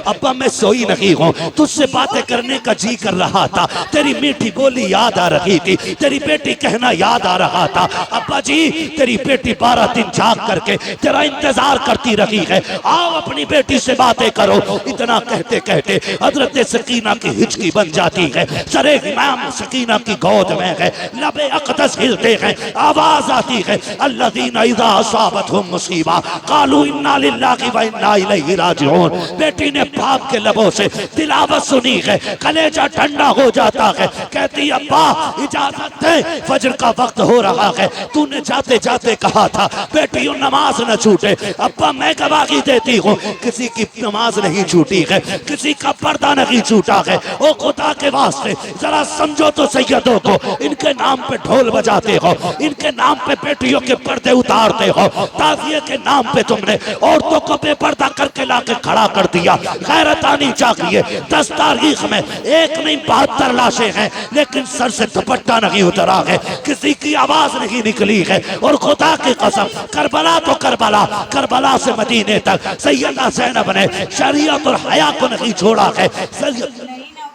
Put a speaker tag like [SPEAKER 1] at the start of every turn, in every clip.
[SPEAKER 1] अब्बा मैं सोई नहीं हूँ, तुझसे बातें करने का जी कर रहा था, तेरी मीठी बोली याद आ रही थी, तेरी बेटी कहना याद आ रहा था। अब्बा जी तेरी बेटी 12 दिन जाग करके तेरा इंतजार करती रही है, आओ अपनी बेटी से बातें करो। इतना कहते कहते हजरत सकीना की हिचकी बन जाती है, सरे इमाम सकीना की गोद में है, लबे अक़दस हिलते हैं, आवाज आती है अल्लज़ीना इज़ा असाबतहुम मुसीबा क़ालू इन्ना लिल्लाहि व इन्ना इलैहि राजिऊन। बेटी ने बाप के लबों से तिलावत सुनी है, कलेजा ठंडा हो जाता है, कहती अब्बा इजाजत दे, फजर का वक्त हो रहा है, तूने जाते जाते कहा था बेटियों नमाज न छूटे। अब्बा मैं गवाही देती हूँ किसी की नमाज नहीं छूटी है, किसी का पर्दा नहीं छूटा है। ओ खुदा के वास्ते जरा समझो तो सैयदों को, इनके नाम पे ढोल बजाते हो, इनके नाम पे बेटियों के पर्दे उतारते हो, ताज़िए के नाम पे तुमने औरतों को बेपर्दा करके लाके खड़ा कर दिया। गैरत आनी चाहिए। 10 तारीख में एक नहीं 72 लाशें हैं, लेकिन सर से दुपट्टा नहीं उतरा है, किसी की आवाज नहीं निकली है। और खुदा की कसम करबला तो करबला, करबला से मदीने तक सैयदा ज़ैनब ने शरीयत और हया को नहीं छोड़ा है।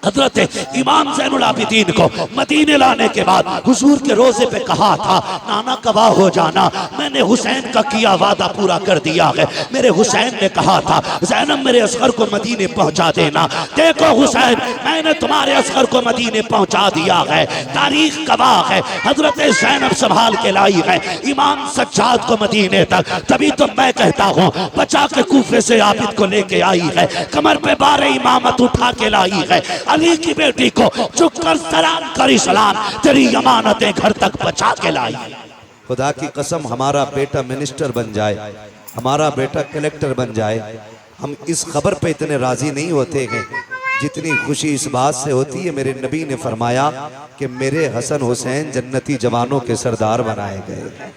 [SPEAKER 1] हजरत इमाम ज़ैनुल आबिदीन को मदीने लाने के बाद हुजूर के रोजे पे कहा था नाना गवाह हो जाना, मैंने हुसैन का किया वादा पूरा कर दिया है। मेरे हुसैन ने कहा था ज़ैनब मेरे असगर को मदीने पहुंचा देना, देखो हुसैन मैंने तुम्हारे असगर को मदीने पहुंचा दिया है। तारीख गवाह है, हजरत ज़ैनब संभाल के लाई है इमाम सज्जाद को मदीने तक। तभी तो मैं कहता हूँ बचा के कूफे से आबिद को लेके आई है, कमर पे 12 इमामत उठा के लाई है। अली की बेटी को झुककर सलाम करी, सलाम तेरी अमानतें घर तक बचा के लाई।
[SPEAKER 2] खुदा की कसम हमारा बेटा मिनिस्टर बन जाए, हमारा बेटा कलेक्टर बन जाए, हम इस खबर पे इतने राजी नहीं होते हैं जितनी खुशी इस बात से होती है मेरे नबी ने फरमाया कि मेरे हसन हुसैन जन्नती जवानों के सरदार बनाए गए।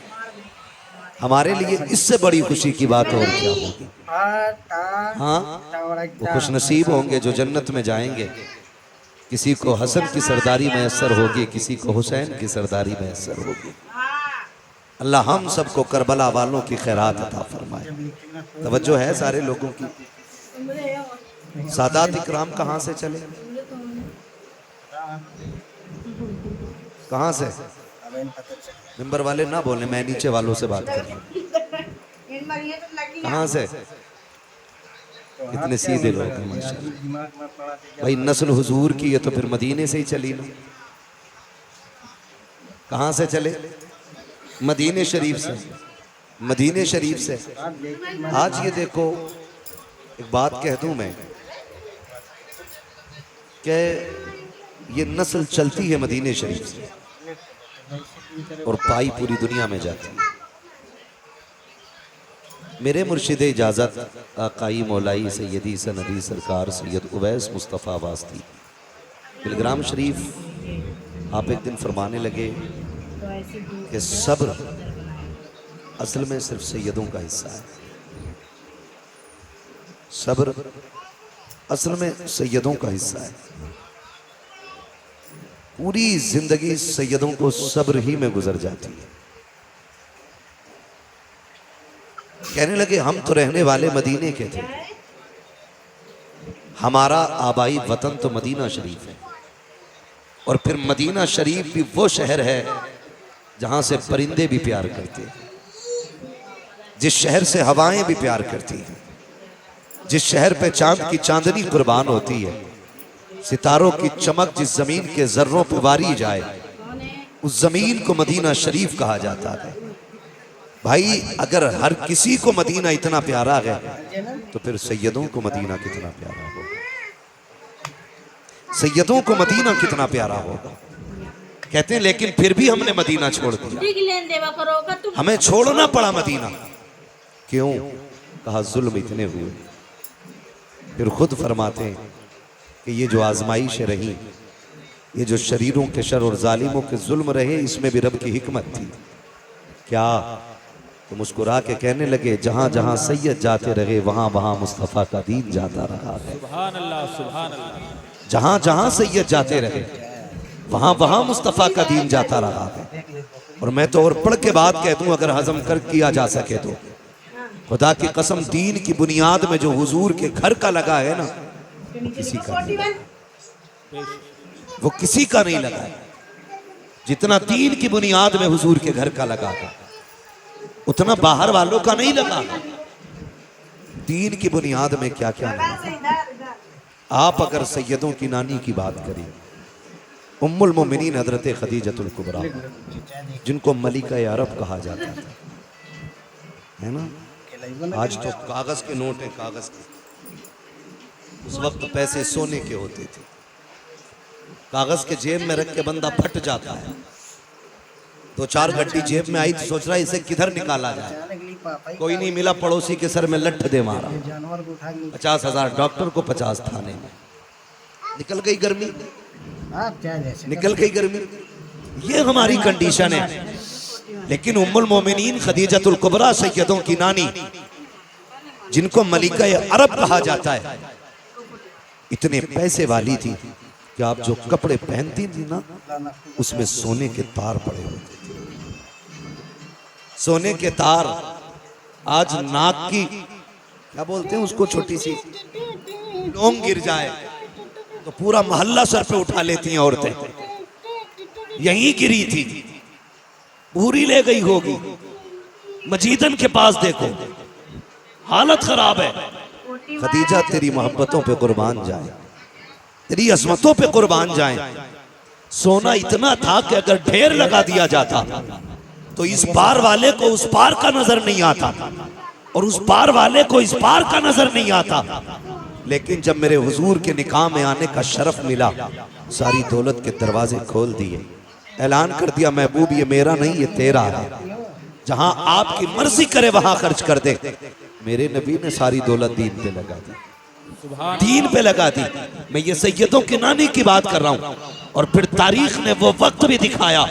[SPEAKER 2] हमारे लिए इससे बड़ी खुशी की बात और क्या होगी। हाँ वो खुश नसीब होंगे जो जन्नत में जाएंगे। किसी को हसन की सरदारी मैसर होगी, किसी को हुसैन की सरदारी मैसर होगी। अल्लाह हम सबको करबला वालों की खैरात अता फरमाए। तवज्जो है सारे लोगों की। सादात इकराम कहाँ से चले, कहाँ से? मिंबर वाले ना बोले, मैं नीचे वालों से बात कर रहा हूं। कहाँ से? इतने सीधे लोग हैं माशाअल्लाह। भाई नस्ल हुजूर की है तो फिर मदीने से ही चली लो। कहाँ से चले? मदीने शरीफ से। मदीने शरीफ से आज ये देखो, एक बात कह दूं मैं कि ये नस्ल चलती है मदीने शरीफ से और पाई पूरी दुनिया में जाती है। मेरे मुर्शिद इजाज़त आकाई मौलाई सैयदी सनदी सरकार सैयद उवैस मुस्तफ़ा वास्ती बिलग्राम शरीफ आप एक दिन फरमाने लगे कि सब्र असल में सिर्फ सैयदों का हिस्सा है। सब्र असल में सैयदों का हिस्सा है। पूरी जिंदगी सैयदों को सब्र ही में गुजर जाती है। कहने लगे हम तो रहने वाले मदीने के थे, हमारा आबाई वतन तो मदीना शरीफ है, और फिर मदीना शरीफ भी वो शहर है जहां से परिंदे भी प्यार करते हैं, जिस शहर से हवाएं भी प्यार करती हैं, जिस शहर पे चांद की चांदनी कुर्बान होती है, सितारों की चमक जिस जमीन के जर्रों पर वारी जाए उस जमीन को मदीना शरीफ कहा जाता है। भाई अगर हर किसी को मदीना इतना प्यारा है तो फिर सैयदों को मदीना कितना प्यारा होगा। सैयदों को मदीना कितना प्यारा होगा। कहते हैं लेकिन फिर भी हमने मदीना छोड़ दिया, हमें छोड़ना पड़ा मदीना। क्यों? कहा जुल्म इतने हुए। फिर खुद फरमाते हैं कि ये जो आजमाइशें रही, ये जो शरीरों के शर और जालिमों के जुल्म रहे, इसमें भी रब की हिकमत थी। क्या? तो मुस्कुरा के कहने लगे जहां जहां सैयद जाते रहे वहां वहां मुस्तफ़ा का दीन जाता रहा है। सुभान अल्लाह, सुभान अल्लाह। जहां जहां सैयद जाते रहे वहां वहां मुस्तफ़ा का दीन जाता रहा है। और मैं तो और पढ़ के बात कह दूं, अगर हजम कर किया जा सके तो खुदा की कसम दीन की बुनियाद में जो हुजूर के घर का लगा है ना, किसी का नहीं लगा। वो किसी का नहीं लगा जितना दीन की बुनियाद में हुजूर के घर का लगा था, उतना बाहर वालों का नहीं लगा। दीन की बुनियाद में क्या क्या लगा। आप अगर सैयदों की नानी की बात करें, उम्मुल मोमिनीन हजरत खदीजतुल कुबरा, जिनको मलिका अरब कहा जाता है ना। आज तो कागज के नोट है, कागज के। उस वक्त पैसे सोने के होते थे। कागज के जेब में रख के बंदा फट जाता है। 2-4 गड्डी जेब में आई तो सोच रहा है इसे किधर निकाला जाए, कोई नहीं मिला, पड़ोसी के सर में लठ दे मारा। 50,000 डॉक्टर को, 50 थाने में। निकल गई गर्मी, निकल गई गर्मी। ये हमारी कंडीशन है। लेकिन उम्मुल मोमिनीन खदीजतुल कुबरा, सैयदों की नानी, जिनको मलिका अरब कहा जाता है, इतने पैसे वाली थी कि आप जो कपड़े पहनती थी ना, उसमें सोने के तार पड़े होते थे। सोने के तार। आज नाक की क्या बोलते हैं उसको, छोटी सी लौंग गिर जाए तो पूरा मोहल्ला सर पे उठा लेती हैं औरतें। यहीं गिरी थी, पूरी ले गई होगी। मजीदन के पास देखो, हालत खराब है। खदीजा तेरी मोहब्बतों पे कुर्बान जाए, तेरी अजमतों पे कुर्बान जाए। सोना इतना था कि अगर ढेर लगा दिया जाता तो इस पार वाले को उस पार का नजर नहीं आता, और उस पार वाले को इस पार का नजर नहीं आता। लेकिन जब मेरे हुजूर के निकाह में आने का शरफ मिला, सारी दौलत के दरवाजे खोल दिए। ऐलान कर दिया, महबूब ये मेरा नहीं, ये तेरा है। जहां आपकी मर्जी करे वहां खर्च कर दे। मेरे नबी ने सारी दौलत दीन पे लगा दी, दीन पे लगा दी। मैं ये सैयदों की नानी की बात कर रहा हूं। और फिर तारीख ने वो वक्त भी दिखाया